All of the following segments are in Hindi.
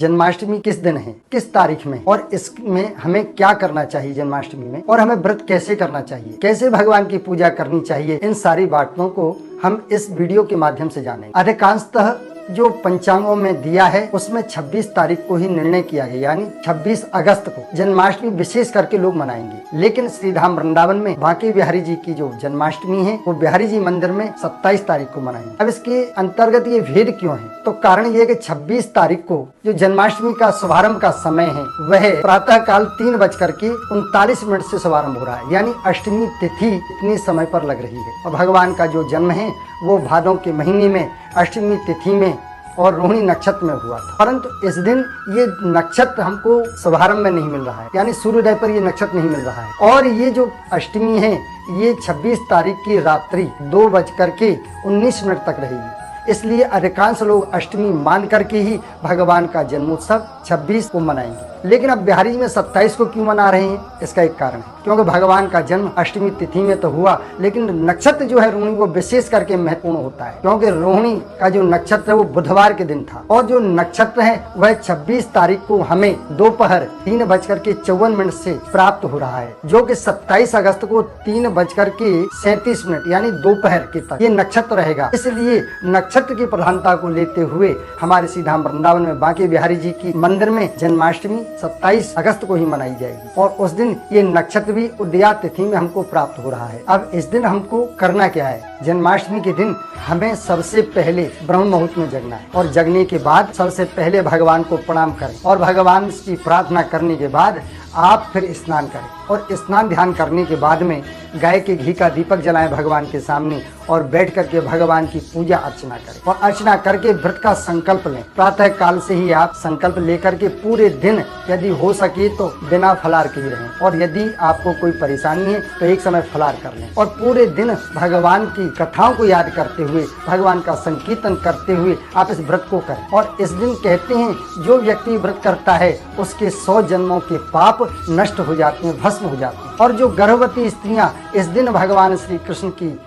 जन्माष्टमी किस दिन है, किस तारीख में, और इसमें हमें क्या करना चाहिए जन्माष्टमी में, और हमें व्रत कैसे करना चाहिए, कैसे भगवान की पूजा करनी चाहिए, इन सारी बातों को हम इस वीडियो के माध्यम से जानेंगे। अधिकांशतः जो पंचांगों में दिया है उसमें 26 तारीख को ही निर्णय किया गया, यानी 26 अगस्त को जन्माष्टमी विशेष करके लोग मनाएंगे। लेकिन श्री धाम वृंदावन में बांके बिहारी जी की जो जन्माष्टमी है वो बिहारी जी मंदिर में 27 तारीख को मनाएंगे। अब इसके अंतर्गत ये भेद क्यों है, तो कारण ये है कि 26 तारीख को जो जन्माष्टमी का शुभारंभ का समय है वह प्रातः काल 3:39 से शुभारंभ हो रहा है, यानी अष्टमी तिथि इतने समय पर लग रही है। और भगवान का जो जन्म है वो भादों के महीने में अष्टमी तिथि में और रोहिणी नक्षत्र में हुआ था। परंतु इस दिन ये नक्षत्र हमको शुभारंभ में नहीं मिल रहा है, यानी सूर्योदय पर ये नक्षत्र नहीं मिल रहा है। और ये जो अष्टमी है ये 26 तारीख की रात्रि 2:19 तक रहेगी। इसलिए अधिकांश लोग अष्टमी मान करके ही भगवान का जन्मोत्सव 26 को मनाएंगे। लेकिन अब बिहारी जी में 27 को क्यों मना रहे हैं, इसका एक कारण है क्योंकि भगवान का जन्म अष्टमी तिथि में तो हुआ, लेकिन नक्षत्र जो है रोहिणी वो विशेष करके महत्वपूर्ण होता है, क्योंकि रोहिणी का जो नक्षत्र है वो बुधवार के दिन था और जो नक्षत्र है वह 26 तारीख को हमें दोपहर 3:54 से प्राप्त हो रहा है, जो कि 27 अगस्त को 3:37 यानी दोपहर के तक ये नक्षत्र रहेगा। इसलिए नक्षत्र की प्रधानता को लेते हुए हमारे श्री धाम वृंदावन में बांके बिहारी जी की मंदिर में जन्माष्टमी 27 अगस्त को ही मनाई जाएगी और उस दिन ये नक्षत्र भी उदया तिथि में हमको प्राप्त हो रहा है। अब इस दिन हमको करना क्या है, जन्माष्टमी के दिन हमें सबसे पहले ब्रह्म मुहूर्त में जगना है और जगने के बाद सबसे पहले भगवान को प्रणाम करें और भगवान की प्रार्थना करने के बाद आप फिर स्नान करें और स्नान ध्यान करने के बाद में गाय के घी का दीपक जलाएं भगवान के सामने और बैठ करके भगवान की पूजा अर्चना करें और अर्चना करके व्रत का संकल्प लें। प्रातः काल से ही आप संकल्प लेकर के पूरे दिन यदि हो सके तो बिना फलार के ही रहें और यदि आपको कोई परेशानी है तो एक समय फलार कर लें और पूरे दिन भगवान की कथाओं को याद करते हुए भगवान का संकीर्तन करते हुए आप इस व्रत को करें। और इस दिन कहते हैं जो व्यक्ति व्रत करता है उसके 100 जन्मों के पाप नष्ट हो जाते हैं, भस्म हो जाते हैं। और जो गर्भवती स्त्रियां इस दिन भगवान श्री कृष्ण की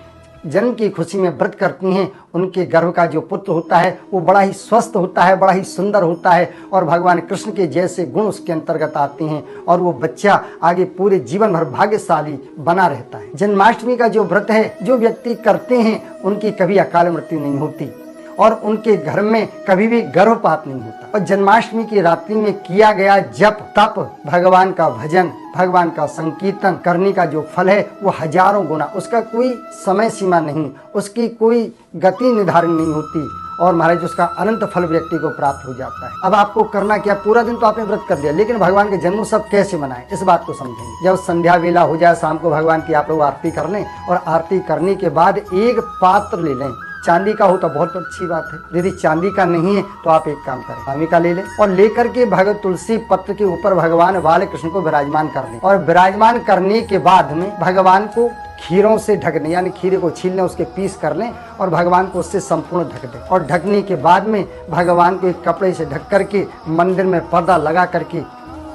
जन्म की खुशी में व्रत करती हैं उनके गर्भ का जो पुत्र होता है वो बड़ा ही स्वस्थ होता है, बड़ा ही सुंदर होता है और भगवान कृष्ण के जैसे गुण उसके अंतर्गत आते हैं और वो बच्चा आगे पूरे जीवन भर भाग्यशाली बना रहता है। जन्माष्टमी का जो व्रत है जो व्यक्ति करते हैं उनकी कभी अकाल मृत्यु नहीं होती और उनके घर में कभी भी गर्भपात नहीं होता। और जन्माष्टमी की रात्रि में किया गया जप तप भगवान का भजन भगवान का संकीर्तन करने का जो फल है वो हजारों गुना, उसका कोई समय सीमा नहीं, उसकी कोई गति निर्धारण नहीं होती और महाराज उसका अनंत फल व्यक्ति को प्राप्त हो जाता है। अब आपको करना क्या, पूरा दिन तो आपने व्रत कर दिया लेकिन भगवान के जन्मोत्सव कैसे मनाएं इस बात को समझेंगे। जब संध्या वेला हो जाए शाम को भगवान की आप लोग आरती कर लें और आरती करने के बाद एक पात्र ले लें, चांदी का हो तो बहुत अच्छी बात है, यदि चांदी का नहीं है तो आप एक काम करें तांबे का ले लें और लेकर के भगवत तुलसी पत्र के ऊपर भगवान बाल कृष्ण को विराजमान कर लें और विराजमान करने के बाद में भगवान को खीरों से ढक दें, यानी खीरे को छील लें उसके पीस कर लें और भगवान को उससे संपूर्ण ढक दें और ढकने के बाद में भगवान को एक कपड़े से ढक करके मंदिर में पर्दा लगा करके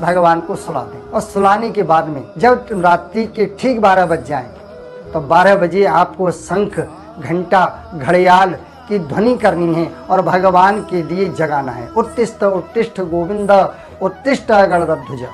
भगवान को सुला दें और सुलाने के बाद में जब रात्रि के ठीक 12 बज जाएं तो 12 बजे आपको शंख घंटा घड़ियाल की ध्वनि करनी है और भगवान के लिए जगाना है। उत्तिष्ठ उत्तिष्ठ गोविंद उत्तिष्ठ गणध्वज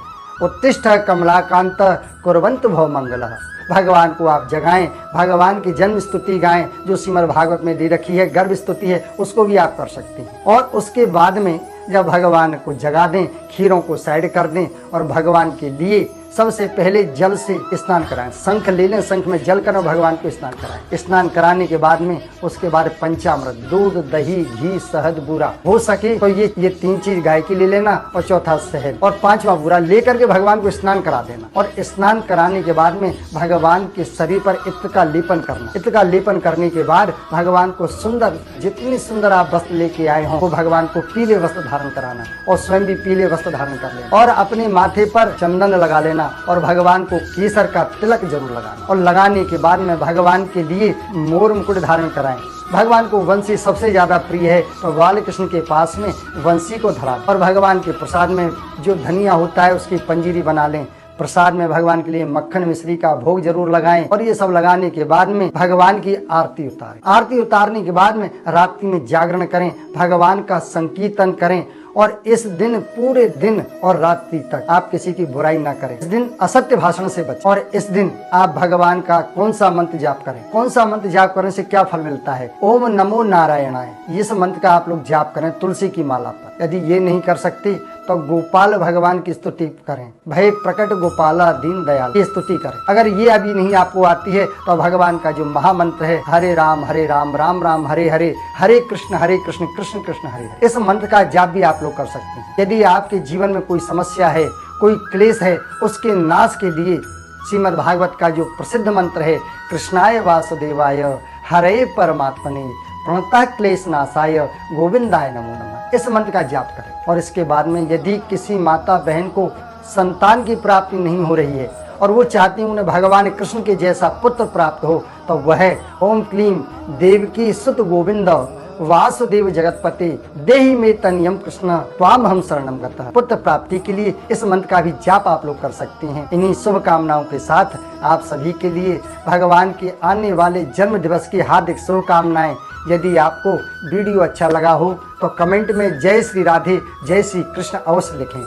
उत्तिष्ठ कमलाकांत कुर्वन्तु भव मंगल। भगवान को आप जगाएं, भगवान की जन्म स्तुति गाएं जो श्रीमद् भागवत में दे रखी है, गर्भ स्तुति है, उसको भी आप कर सकते हैं। और उसके बाद में जब भगवान को जगा दें खीरों को साइड कर दें और भगवान के लिए सबसे पहले जल से स्नान कराएं, शंख ले लें, शंख में जल कर भगवान को स्नान कराएं। स्नान कराने के बाद में उसके बाद पंचामृत दूध दही घी शहद बूरा हो सके तो ये 3 चीज गाय की ले लेना और चौथा शहद और 5वां बूरा लेकर के भगवान को स्नान करा देना और स्नान कराने के बाद में भगवान के शरीर पर इत्र का लेपन करना। इत्र का लेपन करने के बाद भगवान को सुंदर जितनी सुंदर आप वस्त्र लेके आए हों वो भगवान को पीले वस्त्र धारण कराना और स्वयं भी पीले वस्त्र धारण कर लेना और अपने माथे पर चंदन लगा लेना और भगवान को केसर का तिलक जरूर लगाना और लगाने के बाद में भगवान के लिए मोर मुकुट धारण कराएं। भगवान को वंशी सबसे ज्यादा प्रिय है तो बाल कृष्ण के पास में वंशी को धरा और भगवान के प्रसाद में जो धनिया होता है उसकी पंजीरी बना लें। प्रसाद में भगवान के लिए मक्खन मिश्री का भोग जरूर लगाएं और ये सब लगाने के बाद में भगवान की आरती उतारें। आरती उतारने के बाद में रात्रि में जागरण करें, भगवान का संकीर्तन करें और इस दिन पूरे दिन और रात्रि तक आप किसी की बुराई ना करें। इस दिन असत्य भाषण से बचें और इस दिन आप भगवान का कौन सा मंत्र जाप करें। कौन सा मंत्र जाप करने से क्या फल मिलता है? ओम नमो नारायणाय, इस मंत्र का आप लोग जाप करें तुलसी की माला पर। यदि ये नहीं कर सकते तो गोपाल भगवान की स्तुति करें, भय प्रकट गोपाला दीन दयाल, ये स्तुति करें। अगर ये अभी नहीं आपको आती है तो भगवान का जो महामंत्र है हरे राम राम राम हरे हरे, हरे कृष्ण कृष्ण कृष्ण हरे हरे, इस मंत्र का जाप भी आप लोग कर सकते हैं। यदि आपके जीवन में कोई समस्या है, कोई क्लेश है, उसके नाश के लिए श्रीमद् भागवत का जो प्रसिद्ध मंत्र है कृष्णाय वासुदेवाय हरे परमात्मने प्रणतः क्लेश नाशाय गोविंदाय नमो नमः, इस मंत्र का जाप करें। और इसके बाद में यदि किसी माता बहन को संतान की प्राप्ति नहीं हो रही है और वो चाहती है उन्हें भगवान कृष्ण के जैसा पुत्र प्राप्त हो, तो वह ओम क्लीम देवकी सुत गोविंद वासुदेव जगतपति देहि में तनियम कृष्ण त्वाम हम शरणम गतः, पुत्र प्राप्ति के लिए इस मंत्र का भी जाप आप लोग कर सकते हैं। इन्हीं शुभकामनाओं के साथ आप सभी के लिए भगवान के आने वाले जन्म दिवस की हार्दिक शुभकामनाएं। यदि आपको वीडियो अच्छा लगा हो तो कमेंट में जय श्री राधे जय श्री कृष्ण अवश्य लिखें।